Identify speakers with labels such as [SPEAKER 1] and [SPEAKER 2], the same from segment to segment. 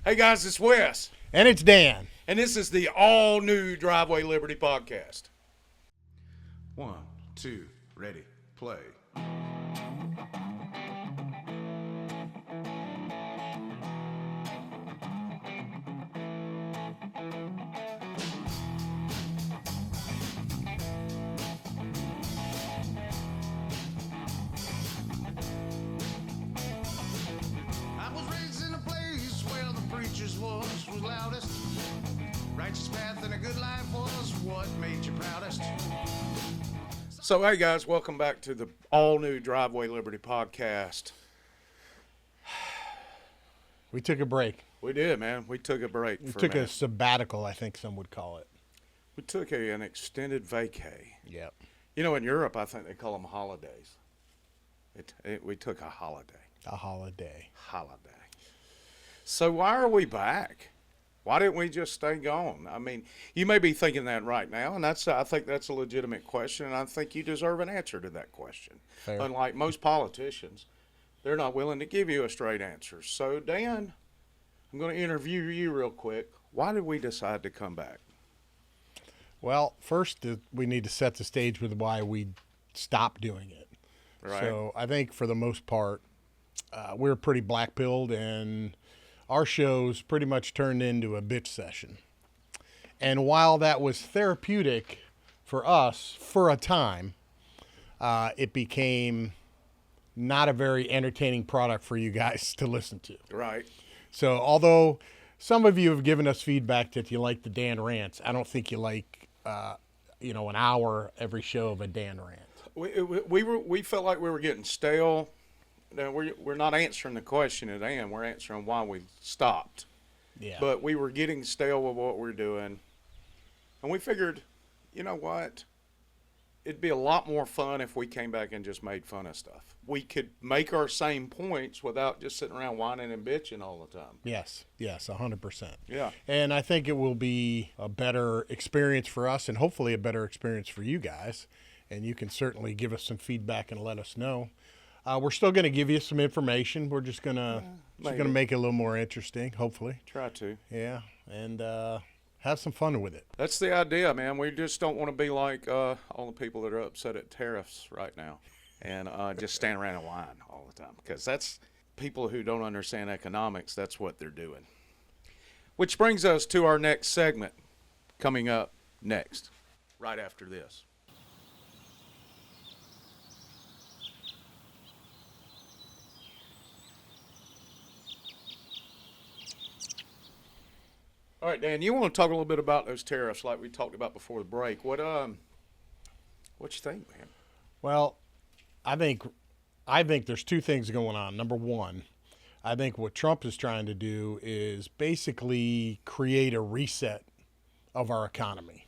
[SPEAKER 1] Hey guys, it's Wes.
[SPEAKER 2] And it's Dan.
[SPEAKER 1] And this is the all new Driveway Liberty podcast.
[SPEAKER 3] 1, 2, ready, play. I was raised in a place where the preacher's voice was loudest. Righteous path and a good life was what made you proudest.
[SPEAKER 1] So, hey guys, welcome back to the all new Driveway Liberty podcast.
[SPEAKER 2] We took a break.
[SPEAKER 1] We did, man. We took a break.
[SPEAKER 2] We took a sabbatical, I think some would call it.
[SPEAKER 1] We took an extended vacay.
[SPEAKER 2] Yep.
[SPEAKER 1] You know, in Europe, I think they call them holidays. We took a holiday.
[SPEAKER 2] A holiday.
[SPEAKER 1] So why are we back? Why didn't we just stay gone? I mean, you may be thinking that right now, and I think that's a legitimate question, and I think you deserve an answer to that question.
[SPEAKER 2] Fair.
[SPEAKER 1] Unlike most politicians, they're not willing to give you a straight answer. So, Dan, I'm going to interview you real quick. Why did we decide to come back?
[SPEAKER 2] Well, first, we need to set the stage with why we stopped doing it.
[SPEAKER 1] Right.
[SPEAKER 2] So I think for the most part, we're pretty black-pilled, and our shows pretty much turned into a bitch session. And while that was therapeutic for us for a time, it became not a very entertaining product for you guys to listen to.
[SPEAKER 1] Right.
[SPEAKER 2] So although some of you have given us feedback that you like the Dan rants, I don't think you like, an hour every show of a Dan rant.
[SPEAKER 1] We felt like we were getting stale. Now, we're not answering the question at hand. We're answering why we stopped.
[SPEAKER 2] Yeah.
[SPEAKER 1] But we were getting stale with what we're doing. And we figured, you know what? It'd be a lot more fun if we came back and just made fun of stuff. We could make our same points without just sitting around whining and bitching all the time.
[SPEAKER 2] Yes, 100%.
[SPEAKER 1] Yeah.
[SPEAKER 2] And I think it will be a better experience for us and hopefully a better experience for you guys. And you can certainly give us some feedback and let us know. We're still going to give you some information. We're just going to make it a little more interesting, hopefully.
[SPEAKER 1] Try to.
[SPEAKER 2] Yeah, and have some fun with it.
[SPEAKER 1] That's the idea, man. We just don't want to be like all the people that are upset at tariffs right now and just stand around and whine all the time. Because that's people who don't understand economics, that's what they're doing. Which brings us to our next segment coming up next, right after this. All right, Dan, you want to talk a little bit about those tariffs like we talked about before the break. What you think, man?
[SPEAKER 2] Well, I think there's two things going on. Number one, I think what Trump is trying to do is basically create a reset of our economy.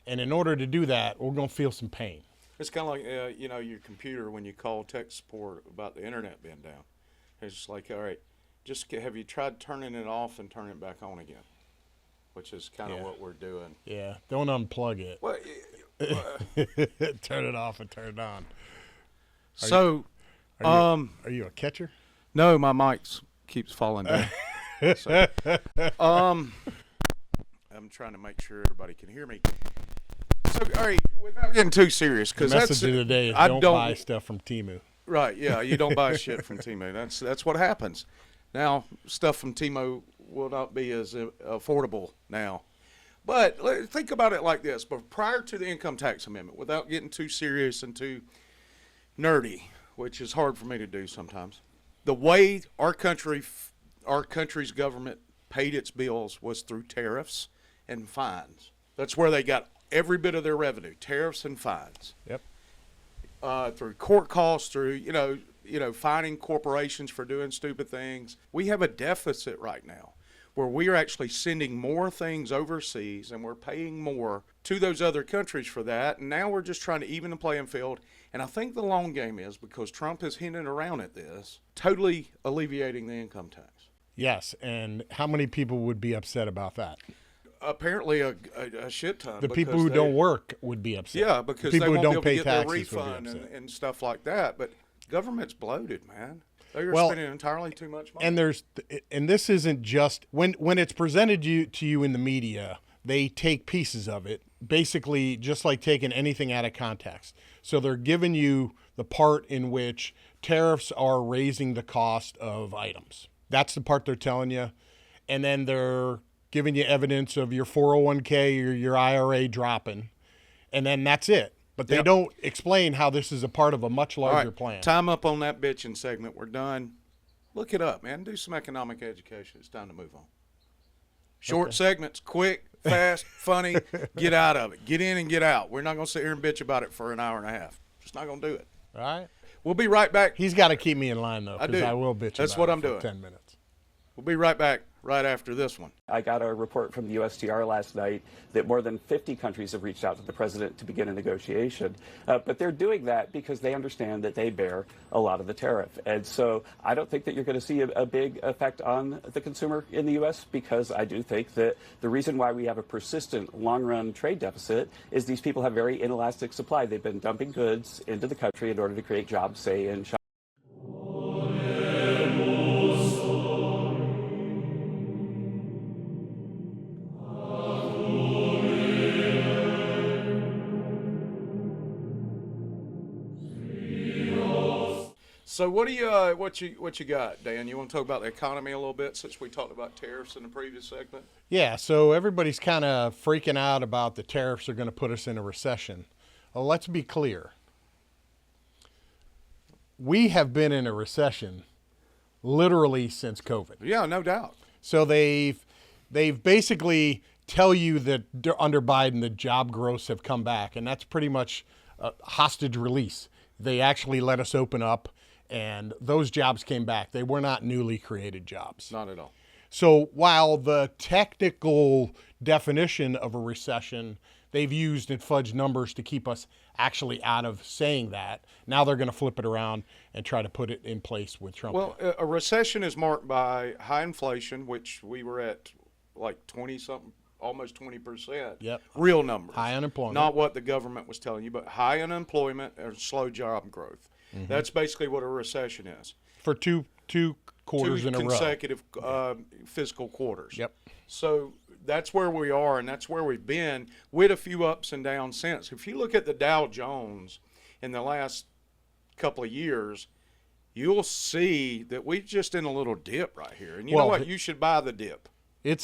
[SPEAKER 2] And in order to do that, we're going to feel some pain.
[SPEAKER 1] It's kind of like, your computer when you call tech support about the internet being down. It's just like, all right, have you tried turning it off and turning it back on again? Which is kind of what we're doing.
[SPEAKER 2] Yeah, don't unplug it.
[SPEAKER 1] Well,
[SPEAKER 2] Turn it off and turn it on.
[SPEAKER 1] Are
[SPEAKER 2] you a catcher?
[SPEAKER 1] No, my mic keeps falling down. So, I'm trying to make sure everybody can hear me. So, all right, without getting too serious, because
[SPEAKER 2] the message of the day is don't buy stuff from Temu.
[SPEAKER 1] Right? Yeah, you don't buy shit from Temu. That's what happens. Now, stuff from Temu will not be as affordable now. But think about it like this. But prior to the income tax amendment, without getting too serious and too nerdy, which is hard for me to do sometimes, the way our country's government paid its bills was through tariffs and fines. That's where they got every bit of their revenue, tariffs and fines.
[SPEAKER 2] Yep.
[SPEAKER 1] Through court costs, through, fining corporations for doing stupid things. We have a deficit right now where we are actually sending more things overseas and we're paying more to those other countries for that. And now we're just trying to even the playing field. And I think the long game is, because Trump is hinting around at this, totally alleviating the income tax.
[SPEAKER 2] Yes, and how many people would be upset about that?
[SPEAKER 1] Apparently a shit ton.
[SPEAKER 2] The people who don't work would be upset.
[SPEAKER 1] Yeah, because
[SPEAKER 2] the people
[SPEAKER 1] they
[SPEAKER 2] who
[SPEAKER 1] won't
[SPEAKER 2] don't
[SPEAKER 1] be able
[SPEAKER 2] pay
[SPEAKER 1] to get their
[SPEAKER 2] taxes
[SPEAKER 1] refund and stuff like that. But government's bloated, man. They're
[SPEAKER 2] Well,
[SPEAKER 1] spending entirely too much money.
[SPEAKER 2] And this isn't just when it's presented to you in the media, they take pieces of it, basically just like taking anything out of context. So they're giving you the part in which tariffs are raising the cost of items. That's the part they're telling you. And then they're giving you evidence of your 401k or your IRA dropping. And then that's it. But they don't explain how this is a part of a much larger plan.
[SPEAKER 1] Time up on that bitching segment. We're done. Look it up, man. Do some economic education. It's time to move on. Short segments, quick, fast, funny. Get out of it. Get in and get out. We're not going to sit here and bitch about it for an hour and a half. Just not going to do it.
[SPEAKER 2] All right.
[SPEAKER 1] We'll be right back.
[SPEAKER 2] He's got to keep me in line, though,
[SPEAKER 1] I
[SPEAKER 2] because
[SPEAKER 1] do.
[SPEAKER 2] I will bitch
[SPEAKER 1] That's
[SPEAKER 2] about
[SPEAKER 1] what
[SPEAKER 2] it
[SPEAKER 1] I'm
[SPEAKER 2] for
[SPEAKER 1] doing.
[SPEAKER 2] 10 minutes.
[SPEAKER 1] We'll be right back right after this one.
[SPEAKER 4] I got a report from the USTR last night that more than 50 countries have reached out to the president to begin a negotiation. But they're doing that because they understand that they bear a lot of the tariff. And so I don't think that you're going to see a big effect on the consumer in the U.S. because I do think that the reason why we have a persistent long-run trade deficit is these people have very inelastic supply. They've been dumping goods into the country in order to create jobs, say, in China.
[SPEAKER 1] So what you got, Dan? You want to talk about the economy a little bit since we talked about tariffs in the previous segment?
[SPEAKER 2] Yeah, so everybody's kind of freaking out about the tariffs are going to put us in a recession. Well, let's be clear. We have been in a recession literally since COVID.
[SPEAKER 1] Yeah, no doubt.
[SPEAKER 2] So they've basically tell you that under Biden the job growths have come back, and that's pretty much a hostage release. They actually let us open up, and those jobs came back. They were not newly created jobs.
[SPEAKER 1] Not at all.
[SPEAKER 2] So while the technical definition of a recession, they've used and fudged numbers to keep us actually out of saying that, now they're going to flip it around and try to put it in place with Trump.
[SPEAKER 1] Well, a recession is marked by high inflation, which we were at like 20-something, almost 20%.
[SPEAKER 2] Yep.
[SPEAKER 1] Real numbers.
[SPEAKER 2] High unemployment.
[SPEAKER 1] Not what the government was telling you, but high unemployment or slow job growth. Mm-hmm. That's basically what a recession is.
[SPEAKER 2] For two quarters in a row.
[SPEAKER 1] Consecutive fiscal quarters.
[SPEAKER 2] Yep.
[SPEAKER 1] So that's where we are, and that's where we've been with a few ups and downs since. If you look at the Dow Jones in the last couple of years, you'll see that we're just in a little dip right here. And you know what? You should buy the dip. I'm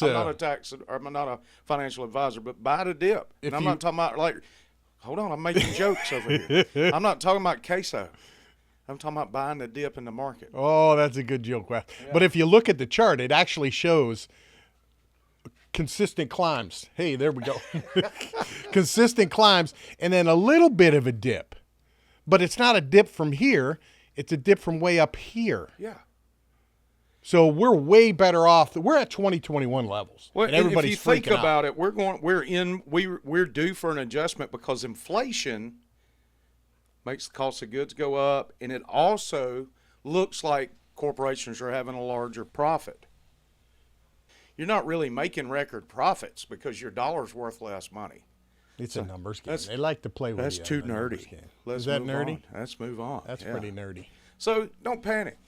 [SPEAKER 1] not a financial advisor, but buy the dip. And I'm not talking about hold on, I'm making jokes over here. I'm not talking about queso. I'm talking about buying the dip in the market.
[SPEAKER 2] Oh, that's a good joke. Yeah. But if you look at the chart, it actually shows consistent climbs. Hey, there we go. Consistent climbs and then a little bit of a dip. But it's not a dip from here. It's a dip from way up here.
[SPEAKER 1] Yeah.
[SPEAKER 2] So we're way better off. We're at 2021 levels.
[SPEAKER 1] Well,
[SPEAKER 2] and everybody's
[SPEAKER 1] if you think
[SPEAKER 2] freaking
[SPEAKER 1] about
[SPEAKER 2] out.
[SPEAKER 1] it, we're due for an adjustment because inflation makes the cost of goods go up, and it also looks like corporations are having a larger profit. You're not really making record profits because your dollar's worth less money.
[SPEAKER 2] It's a numbers game. They like to play with
[SPEAKER 1] That's
[SPEAKER 2] you.
[SPEAKER 1] too nerdy.
[SPEAKER 2] Is that nerdy?
[SPEAKER 1] On. Let's move on.
[SPEAKER 2] That's pretty nerdy.
[SPEAKER 1] So don't panic.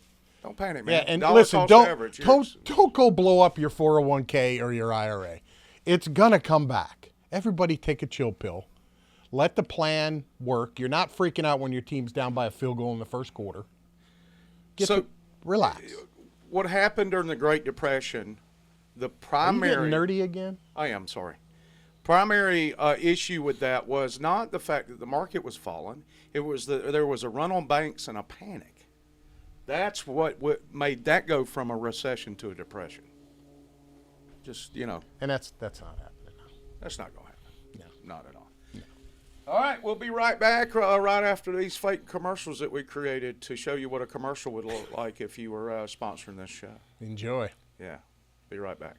[SPEAKER 1] Don't panic, man.
[SPEAKER 2] Yeah, and
[SPEAKER 1] Dollar
[SPEAKER 2] listen,
[SPEAKER 1] cost average,
[SPEAKER 2] don't go blow up your 401k or your IRA. It's gonna come back. Everybody take a chill pill. Let the plan work. You're not freaking out when your team's down by a field goal in the first quarter. Relax.
[SPEAKER 1] What happened during the Great Depression? The primary.
[SPEAKER 2] Are you getting nerdy again?
[SPEAKER 1] I am sorry. Primary issue with that was not the fact that the market was falling. It was that there was a run on banks and a panic. That's what made that go from a recession to a depression. Just,
[SPEAKER 2] And that's not happening now.
[SPEAKER 1] That's not going to happen. No, not at all.
[SPEAKER 2] No.
[SPEAKER 1] All right, we'll be right back right after these fake commercials that we created to show you what a commercial would look like if you were sponsoring this show.
[SPEAKER 2] Enjoy.
[SPEAKER 1] Yeah, be right back.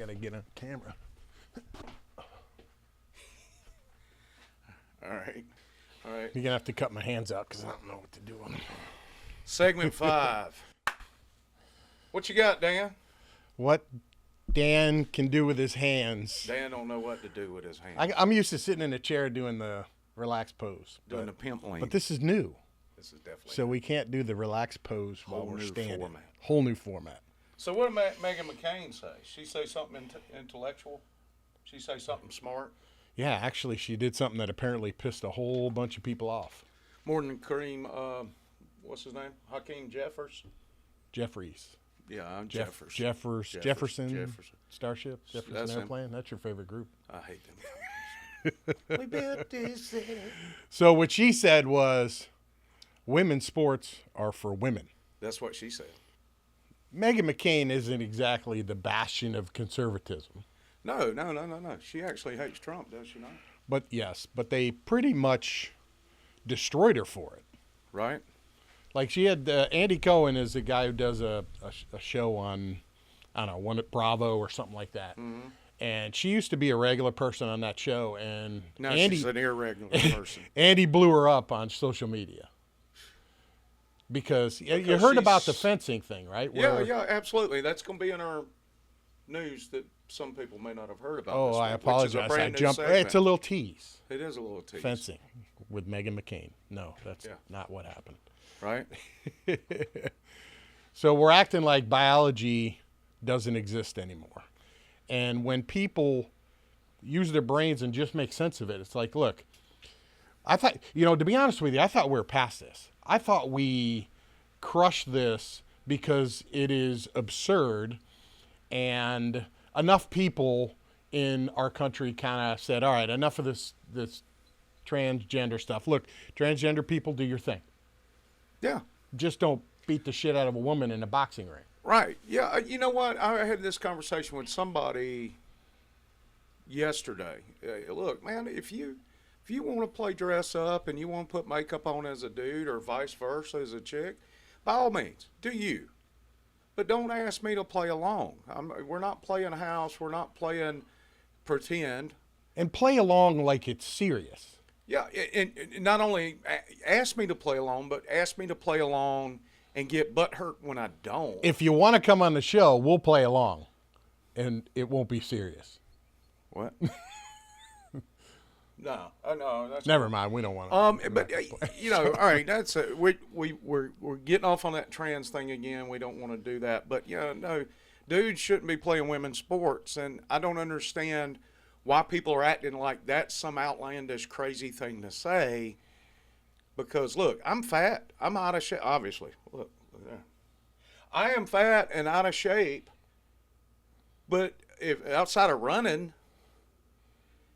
[SPEAKER 2] gotta get on camera.
[SPEAKER 1] All right. All right.
[SPEAKER 2] You're gonna have to cut my hands out because I don't know what to do on them.
[SPEAKER 1] Segment 5. What you got, Dan?
[SPEAKER 2] What Dan can do with his hands.
[SPEAKER 1] Dan don't know what to do with his hands.
[SPEAKER 2] I'm used to sitting in a chair doing the relaxed pose.
[SPEAKER 1] Doing the pimp lean.
[SPEAKER 2] But this is new.
[SPEAKER 1] This is definitely
[SPEAKER 2] So we can't do the relaxed pose while
[SPEAKER 1] Whole
[SPEAKER 2] we're
[SPEAKER 1] new
[SPEAKER 2] standing.
[SPEAKER 1] format.
[SPEAKER 2] Whole new format.
[SPEAKER 1] So what did Megan McCain say? She say something intellectual? She say something smart?
[SPEAKER 2] Yeah, actually, she did something that apparently pissed a whole bunch of people off.
[SPEAKER 1] More than Kareem, what's his name? Hakeem
[SPEAKER 2] Jeffries.
[SPEAKER 1] Yeah, I'm
[SPEAKER 2] Jefferson.
[SPEAKER 1] Jefferson.
[SPEAKER 2] Starship. Jefferson
[SPEAKER 1] That's him.
[SPEAKER 2] Airplane. That's your favorite group.
[SPEAKER 1] I hate them. We built this city.
[SPEAKER 2] So what she said was, women's sports are for women.
[SPEAKER 1] That's what she said.
[SPEAKER 2] Meghan McCain isn't exactly the bastion of conservatism.
[SPEAKER 1] No. She actually hates Trump, does she not?
[SPEAKER 2] But yes, but they pretty much destroyed her for it.
[SPEAKER 1] Right?
[SPEAKER 2] Like she had Andy Cohen is a guy who does a show on, I don't know, one at Bravo or something like that. Mm-hmm. And she used to be a regular person on that show, and
[SPEAKER 1] No,
[SPEAKER 2] Andy,
[SPEAKER 1] she's an irregular person.
[SPEAKER 2] Andy blew her up on social media. Because you heard about the fencing thing, right?
[SPEAKER 1] Yeah, absolutely. That's going to be in our news that some people may not have heard about.
[SPEAKER 2] Oh,
[SPEAKER 1] this
[SPEAKER 2] I
[SPEAKER 1] week,
[SPEAKER 2] apologize.
[SPEAKER 1] Which is a brand new
[SPEAKER 2] It's
[SPEAKER 1] segment.
[SPEAKER 2] a little tease.
[SPEAKER 1] It is a little tease.
[SPEAKER 2] Fencing with Meghan McCain. No, that's not what happened.
[SPEAKER 1] Right?
[SPEAKER 2] So we're acting like biology doesn't exist anymore. And when people use their brains and just make sense of it, it's like, look, I thought, to be honest with you, I thought we were past this. I thought we crushed this because it is absurd, and enough people in our country kind of said, all right, enough of this transgender stuff. Look, transgender people, do your thing.
[SPEAKER 1] Yeah.
[SPEAKER 2] Just don't beat the shit out of a woman in a boxing ring.
[SPEAKER 1] Right. Yeah. You know what? I had this conversation with somebody yesterday. Look, man, if you want to play dress up and you want to put makeup on as a dude or vice versa as a chick, by all means, do you. But don't ask me to play along. We're not playing house. We're not playing pretend.
[SPEAKER 2] And play along like it's serious.
[SPEAKER 1] Yeah, and not only ask me to play along, but ask me to play along and get butthurt when I don't.
[SPEAKER 2] If you want to come on the show, we'll play along, and it won't be serious.
[SPEAKER 1] What? No, that's
[SPEAKER 2] Never mind. We don't want to.
[SPEAKER 1] But all right. That's we're getting off on that trans thing again. We don't want to do that. But no, dudes shouldn't be playing women's sports, and I don't understand why people are acting like that's some outlandish, crazy thing to say. Because look, I'm fat. I'm out of shape. Obviously, look there. I am fat and out of shape. But if outside of running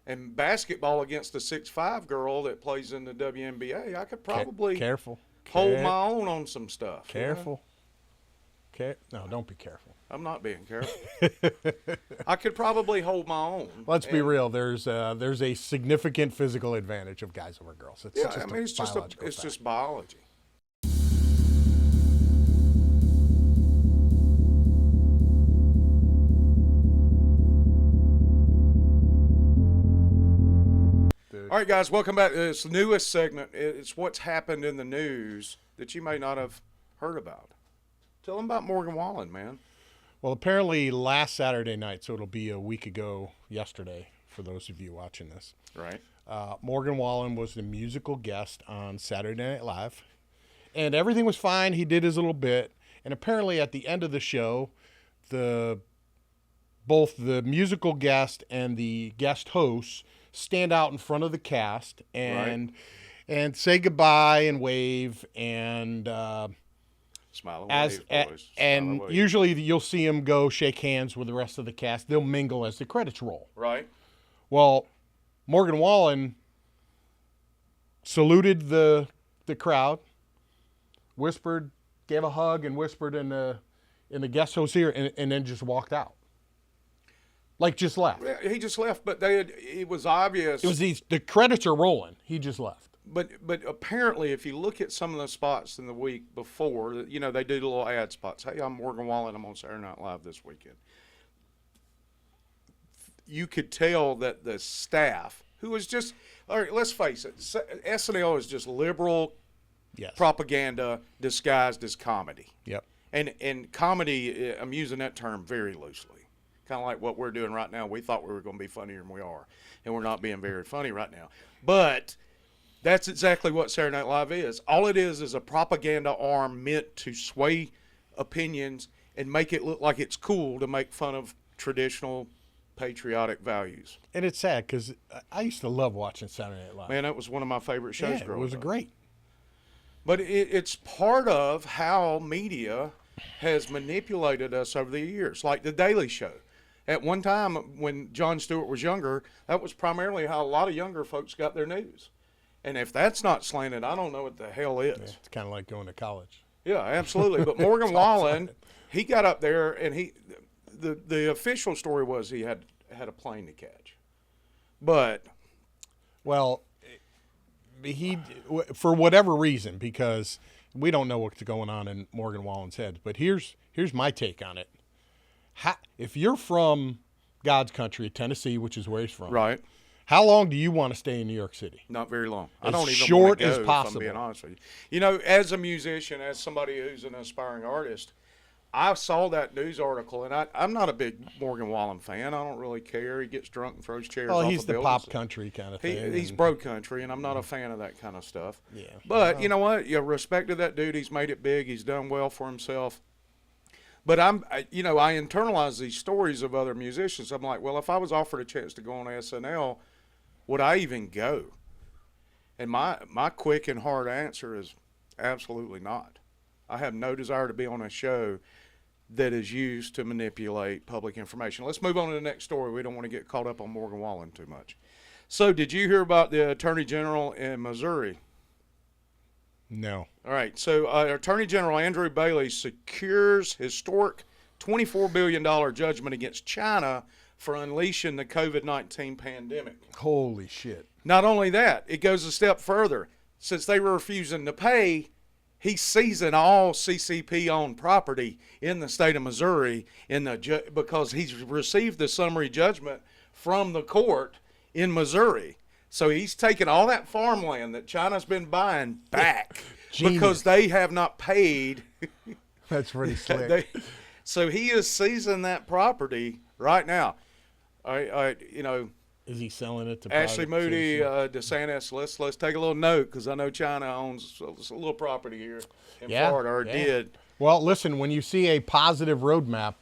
[SPEAKER 1] and basketball against a 6'5" girl that plays in the WNBA, I could probably hold my own on some stuff.
[SPEAKER 2] Careful. No, don't be careful.
[SPEAKER 1] I'm not being careful. I could probably hold my own.
[SPEAKER 2] Let's be real. There's a significant physical advantage of guys over girls.
[SPEAKER 1] It's just biology. All right, guys, welcome back to this newest segment. It's what's happened in the news that you may not have heard about. Tell them about Morgan Wallen, man.
[SPEAKER 2] Well, apparently last Saturday night, so it'll be a week ago yesterday for those of you watching this.
[SPEAKER 1] Right.
[SPEAKER 2] Morgan Wallen was the musical guest on Saturday Night Live, and everything was fine. He did his little bit, and apparently at the end of the show, both the musical guest and the guest hosts stand out in front of the cast and say goodbye and wave and
[SPEAKER 1] smile and wave, boys.
[SPEAKER 2] And usually you'll see them go shake hands with the rest of the cast. They'll mingle as the credits roll.
[SPEAKER 1] Right.
[SPEAKER 2] Well, Morgan Wallen saluted the crowd, whispered, gave a hug, and whispered in the guest host's ear, and then just walked out. Like, just left.
[SPEAKER 1] Yeah, he just left, but it was obvious.
[SPEAKER 2] It was the credits are rolling. He just left.
[SPEAKER 1] But apparently, if you look at some of the spots in the week before, they do the little ad spots. Hey, I'm Morgan Wallen. I'm on Saturday Night Live this weekend. you could tell that the staff, who was just, all right, let's face it, SNL is just liberal
[SPEAKER 2] Yes.
[SPEAKER 1] propaganda disguised as comedy.
[SPEAKER 2] Yep.
[SPEAKER 1] And comedy, I'm using that term very loosely. Kind of like what we're doing right now. We thought we were going to be funnier than we are, and we're not being very funny right now. But that's exactly what Saturday Night Live is. All it is a propaganda arm meant to sway opinions and make it look like it's cool to make fun of traditional patriotic values.
[SPEAKER 2] And it's sad because I used to love watching Saturday Night Live.
[SPEAKER 1] Man, that was one of my favorite shows
[SPEAKER 2] yeah, it
[SPEAKER 1] growing
[SPEAKER 2] was
[SPEAKER 1] up.
[SPEAKER 2] great.
[SPEAKER 1] But it's part of how media has manipulated us over the years, like The Daily Show. At one time, when Jon Stewart was younger, that was primarily how a lot of younger folks got their news. And if that's not slanted, I don't know what the hell is.
[SPEAKER 2] Yeah, it's kind of like going to college.
[SPEAKER 1] Yeah, absolutely. But Morgan Wallen, he got up there, and the official story was he had a plane to catch. But
[SPEAKER 2] Well, he, for whatever reason, because we don't know what's going on in Morgan Wallen's head. But here's my take on it. If you're from God's country, Tennessee, which is where he's from,
[SPEAKER 1] right,
[SPEAKER 2] how long do you want to stay in New York City?
[SPEAKER 1] not very long.
[SPEAKER 2] As
[SPEAKER 1] I don't even
[SPEAKER 2] short
[SPEAKER 1] want to go,
[SPEAKER 2] as possible.
[SPEAKER 1] if I'm being honest with you. You know, as a musician, as somebody who's an aspiring artist, I saw that news article, and I'm not a big Morgan Wallen fan. I don't really care. He gets drunk and throws chairs
[SPEAKER 2] Well,
[SPEAKER 1] off
[SPEAKER 2] he's
[SPEAKER 1] of
[SPEAKER 2] the
[SPEAKER 1] buildings.
[SPEAKER 2] pop country kind of thing.
[SPEAKER 1] He's bro country, and I'm not a fan of that kind of stuff.
[SPEAKER 2] Yeah.
[SPEAKER 1] But you know what? You respected that dude. He's made it big. He's done well for himself. But I internalize these stories of other musicians. I'm like, well, if I was offered a chance to go on SNL, would I even go? And my quick and hard answer is absolutely not. I have no desire to be on a show that is used to manipulate public information. Let's move on to the next story. We don't want to get caught up on Morgan Wallen too much. So did you hear about the Attorney General in Missouri?
[SPEAKER 2] No.
[SPEAKER 1] All right, so Attorney General Andrew Bailey secures historic $24 billion judgment against China for unleashing the COVID-19 pandemic.
[SPEAKER 2] Holy shit.
[SPEAKER 1] Not only that, it goes a step further. Since they were refusing to pay, he's seizing all CCP-owned property in the state of Missouri because he's received the summary judgment from the court in Missouri. So he's taken all that farmland that China's been buying back because they have not paid.
[SPEAKER 2] That's pretty slick.
[SPEAKER 1] So he is seizing that property right now.
[SPEAKER 2] Is he selling it to
[SPEAKER 1] Ashley
[SPEAKER 2] private
[SPEAKER 1] Moody,
[SPEAKER 2] citizens?
[SPEAKER 1] DeSantis, let's take a little note because I know China owns a little property here in Florida, or did.
[SPEAKER 2] Well, listen, when you see a positive roadmap,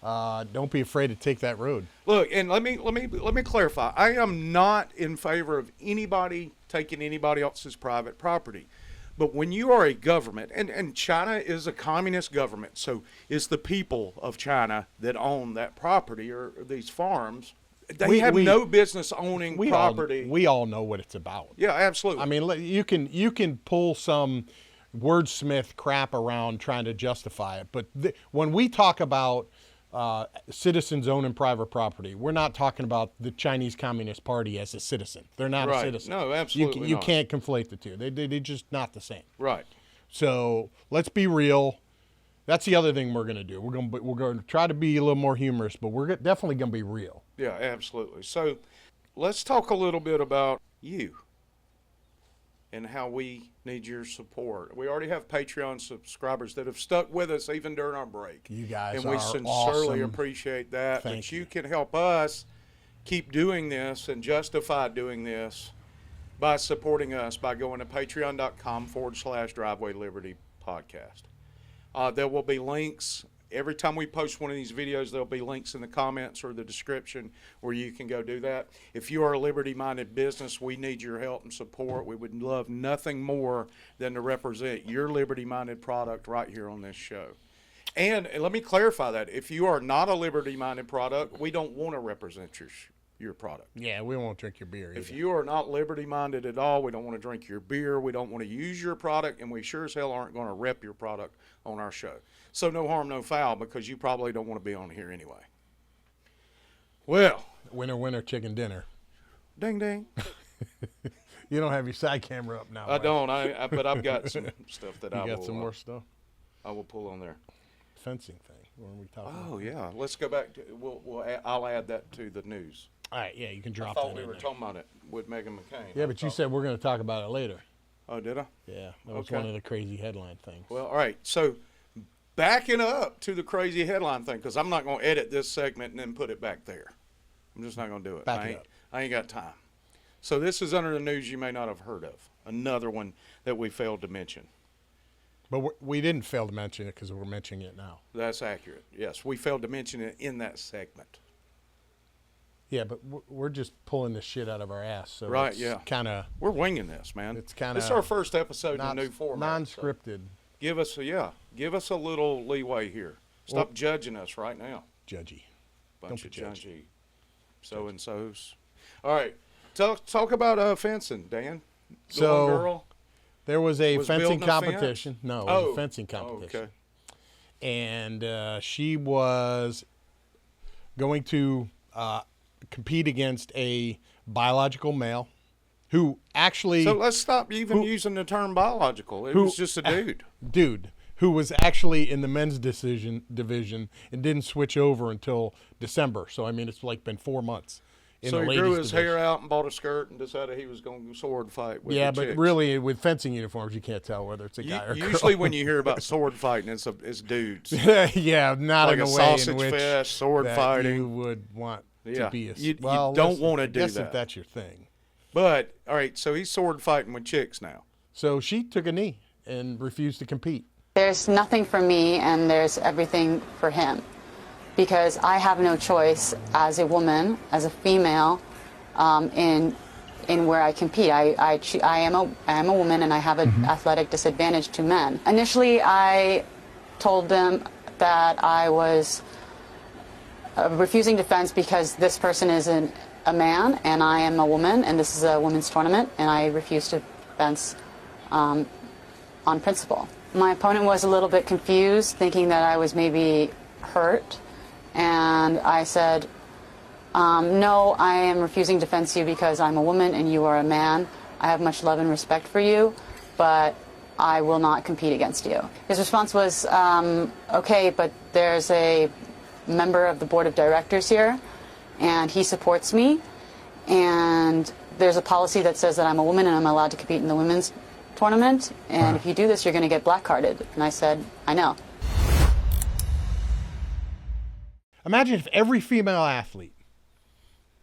[SPEAKER 2] don't be afraid to take that road.
[SPEAKER 1] Look, and let me clarify. I am not in favor of anybody taking anybody else's private property. But when you are a government, and China is a communist government, so it's the people of China that own that property or these farms. They have no business owning property.
[SPEAKER 2] We all know what it's about.
[SPEAKER 1] Yeah, absolutely.
[SPEAKER 2] I mean, you can pull some wordsmith crap around trying to justify it, but when we talk about citizens owning private property, we're not talking about the Chinese Communist Party as a citizen. They're not a citizen.
[SPEAKER 1] No, absolutely
[SPEAKER 2] You
[SPEAKER 1] not.
[SPEAKER 2] can't conflate the two. They're just not the same.
[SPEAKER 1] Right.
[SPEAKER 2] So let's be real. That's the other thing we're going to do. We're going to try to be a little more humorous, but we're definitely going to be real.
[SPEAKER 1] Yeah, absolutely. So let's talk a little bit about you and how we need your support. We already have Patreon subscribers that have stuck with us even during our break.
[SPEAKER 2] You guys
[SPEAKER 1] and we
[SPEAKER 2] are
[SPEAKER 1] sincerely
[SPEAKER 2] awesome.
[SPEAKER 1] appreciate that.
[SPEAKER 2] Thank
[SPEAKER 1] But you
[SPEAKER 2] you.
[SPEAKER 1] can help us keep doing this and justify doing this by supporting us by going to patreon.com/Driveway Liberty podcast. There will be links. Every time we post one of these videos, there'll be links in the comments or the description where you can go do that. If you are a liberty-minded business, we need your help and support. We would love nothing more than to represent your liberty-minded product right here on this show. And let me clarify that. If you are not a liberty-minded product, we don't want to represent your product.
[SPEAKER 2] Yeah, we won't drink your beer either.
[SPEAKER 1] If you are not liberty-minded at all, we don't want to drink your beer, we don't want to use your product, and we sure as hell aren't going to rep your product on our show. So no harm, no foul, because you probably don't want to be on here anyway. Well.
[SPEAKER 2] Winner, winner, chicken dinner.
[SPEAKER 1] Ding, ding.
[SPEAKER 2] You don't have your side camera up now.
[SPEAKER 1] I don't, but I've got some stuff that
[SPEAKER 2] You got some more stuff?
[SPEAKER 1] I will pull on there.
[SPEAKER 2] fencing thing. When we talk.
[SPEAKER 1] Oh yeah, let's go back to. I'll add that to the news.
[SPEAKER 2] All right, yeah, you can
[SPEAKER 1] I
[SPEAKER 2] drop
[SPEAKER 1] thought
[SPEAKER 2] that
[SPEAKER 1] we
[SPEAKER 2] in
[SPEAKER 1] were
[SPEAKER 2] there.
[SPEAKER 1] talking about it with Meghan McCain.
[SPEAKER 2] Yeah, but you said we're going to talk about it later.
[SPEAKER 1] Oh, did I?
[SPEAKER 2] Yeah, that was
[SPEAKER 1] Okay.
[SPEAKER 2] one of the crazy headline things.
[SPEAKER 1] Well, all right. So, backing up to the crazy headline thing, because I'm not going to edit this segment and then put it back there. I'm just not going to do it.
[SPEAKER 2] Back it up.
[SPEAKER 1] I ain't got time. So this is under the news you may not have heard of. Another one that we failed to mention.
[SPEAKER 2] But we didn't fail to mention it because we're mentioning it now.
[SPEAKER 1] That's accurate. Yes, we failed to mention it in that segment.
[SPEAKER 2] Yeah, but we're just pulling this shit out of our ass. So
[SPEAKER 1] Right,
[SPEAKER 2] it's
[SPEAKER 1] yeah.
[SPEAKER 2] kind of
[SPEAKER 1] We're winging this, man.
[SPEAKER 2] It's kinda
[SPEAKER 1] This is our first episode in a new format. so
[SPEAKER 2] non-scripted
[SPEAKER 1] give us a little leeway here. Stop judging us right now.
[SPEAKER 2] judgy.
[SPEAKER 1] Bunch
[SPEAKER 2] Don't
[SPEAKER 1] of
[SPEAKER 2] be judgy.
[SPEAKER 1] judgy so-and-sos. All right. Talk about fencing, Dan. The
[SPEAKER 2] So,
[SPEAKER 1] one girl.
[SPEAKER 2] There was a
[SPEAKER 1] Was
[SPEAKER 2] fencing
[SPEAKER 1] building a fence?
[SPEAKER 2] competition. No, it was a fencing competition.
[SPEAKER 1] Okay.
[SPEAKER 2] And she was going to compete against a biological male who actually
[SPEAKER 1] So let's stop even using the term biological. It was just a dude.
[SPEAKER 2] who was actually in the men's division and didn't switch over until December. So I mean, it's like been 4 months. In
[SPEAKER 1] So
[SPEAKER 2] the
[SPEAKER 1] he
[SPEAKER 2] ladies'
[SPEAKER 1] grew his
[SPEAKER 2] division.
[SPEAKER 1] hair out and bought a skirt and decided he was going to sword fight with
[SPEAKER 2] Yeah,
[SPEAKER 1] the
[SPEAKER 2] but
[SPEAKER 1] chicks.
[SPEAKER 2] really, with fencing uniforms, you can't tell whether it's a guy or a girl.
[SPEAKER 1] Usually when you hear about sword fighting, it's dudes.
[SPEAKER 2] Yeah, not
[SPEAKER 1] Like
[SPEAKER 2] in
[SPEAKER 1] a
[SPEAKER 2] a way
[SPEAKER 1] sausage
[SPEAKER 2] in which
[SPEAKER 1] fest, sword
[SPEAKER 2] that
[SPEAKER 1] fighting.
[SPEAKER 2] you would want
[SPEAKER 1] Yeah,
[SPEAKER 2] to be.
[SPEAKER 1] you
[SPEAKER 2] Well,
[SPEAKER 1] don't
[SPEAKER 2] listen,
[SPEAKER 1] wanna
[SPEAKER 2] I
[SPEAKER 1] do
[SPEAKER 2] guess
[SPEAKER 1] that.
[SPEAKER 2] if that's your thing.
[SPEAKER 1] But, all right, so he's sword fighting with chicks now.
[SPEAKER 2] So she took a knee and refused to compete.
[SPEAKER 5] There's nothing for me and there's everything for him because I have no choice as a woman, as a female, in where I compete. I am a woman and I have an athletic disadvantage to men. Initially, I told them that I was refusing to fence because this person is a man and I am a woman and this is a women's tournament and I refuse to fence on principle. My opponent was a little bit confused, thinking that I was maybe hurt, and I said, no, I am refusing to fence you because I'm a woman and you are a man. I have much love and respect for you, but I will not compete against you. His response was, okay, but there's a member of the board of directors here, and he supports me, and there's a policy that says that I'm a woman and I'm allowed to compete in the women's tournament, and if you do this, you're going to get black carded. And I said, I know.
[SPEAKER 2] Imagine if every female athlete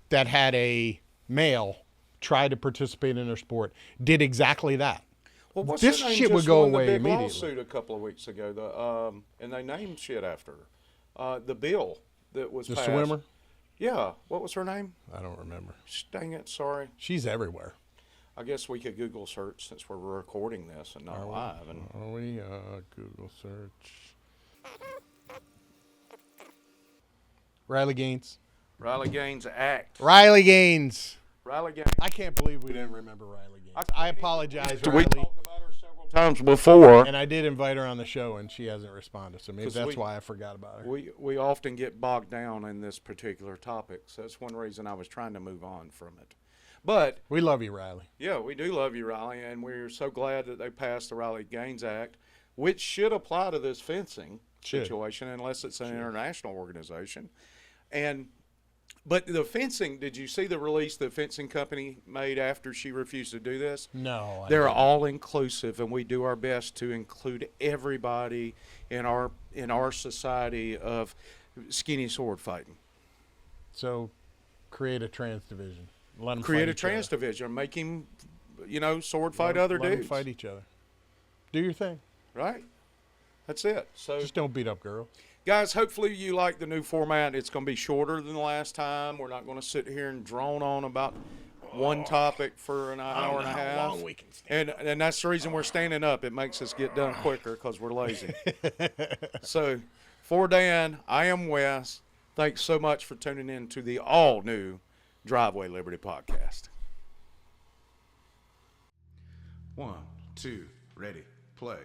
[SPEAKER 2] that had a male try to participate in their sport did exactly that.
[SPEAKER 1] Well, what's
[SPEAKER 2] This
[SPEAKER 1] her name
[SPEAKER 2] shit would
[SPEAKER 1] just
[SPEAKER 2] go
[SPEAKER 1] won the
[SPEAKER 2] away
[SPEAKER 1] big
[SPEAKER 2] immediately.
[SPEAKER 1] lawsuit a couple of weeks ago, and they named shit after her. The bill that was
[SPEAKER 2] The
[SPEAKER 1] passed.
[SPEAKER 2] swimmer?
[SPEAKER 1] Yeah. What was her name?
[SPEAKER 2] I don't remember.
[SPEAKER 1] Dang it, sorry.
[SPEAKER 2] She's everywhere.
[SPEAKER 1] I guess we could Google search since we're recording this and not live. And
[SPEAKER 2] Are we? Google search. Riley Gaines.
[SPEAKER 1] Riley Gaines Act.
[SPEAKER 2] Riley Gaines.
[SPEAKER 1] Riley Gaines.
[SPEAKER 2] I can't believe we didn't remember Riley Gaines. I apologize,
[SPEAKER 1] We
[SPEAKER 2] Riley.
[SPEAKER 1] talked about her several times before.
[SPEAKER 2] And I did invite her on the show, and she hasn't responded. So maybe
[SPEAKER 1] 'Cause
[SPEAKER 2] that's why I forgot about her.
[SPEAKER 1] We often get bogged down in this particular topic, so that's one reason I was trying to move on from it. But
[SPEAKER 2] We love you, Riley.
[SPEAKER 1] yeah, we do love you, Riley, and we're so glad that they passed the Riley Gaines Act, which should apply to this fencing
[SPEAKER 2] Should.
[SPEAKER 1] situation, unless it's an international organization. But the fencing, did you see the release the fencing company made after she refused to do this?
[SPEAKER 2] No.
[SPEAKER 1] They're all inclusive, and we do our best to include everybody in our society of skinny sword fighting.
[SPEAKER 2] So create a trans division. Let them
[SPEAKER 1] Create
[SPEAKER 2] fight
[SPEAKER 1] a
[SPEAKER 2] each
[SPEAKER 1] trans
[SPEAKER 2] other.
[SPEAKER 1] division, make him, sword fight
[SPEAKER 2] Let
[SPEAKER 1] other
[SPEAKER 2] 'em
[SPEAKER 1] dudes.
[SPEAKER 2] fight each other. Do your thing.
[SPEAKER 1] Right? That's it. So,
[SPEAKER 2] Just don't beat up girls.
[SPEAKER 1] guys, hopefully you like the new format. It's going to be shorter than the last time. We're not going to sit here and drone on about one topic for an hour and a half. And that's the reason we're standing up. It makes us get done quicker because we're lazy. So, for Dan, I am Wes. Thanks so much for tuning in to the all-new Driveway Liberty podcast. 1, 2, ready, play.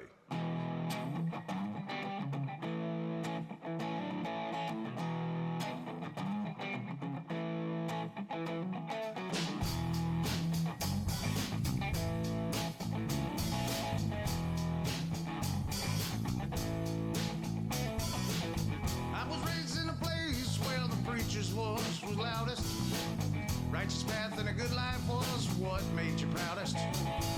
[SPEAKER 3] righteous path and a good life was what made you proudest.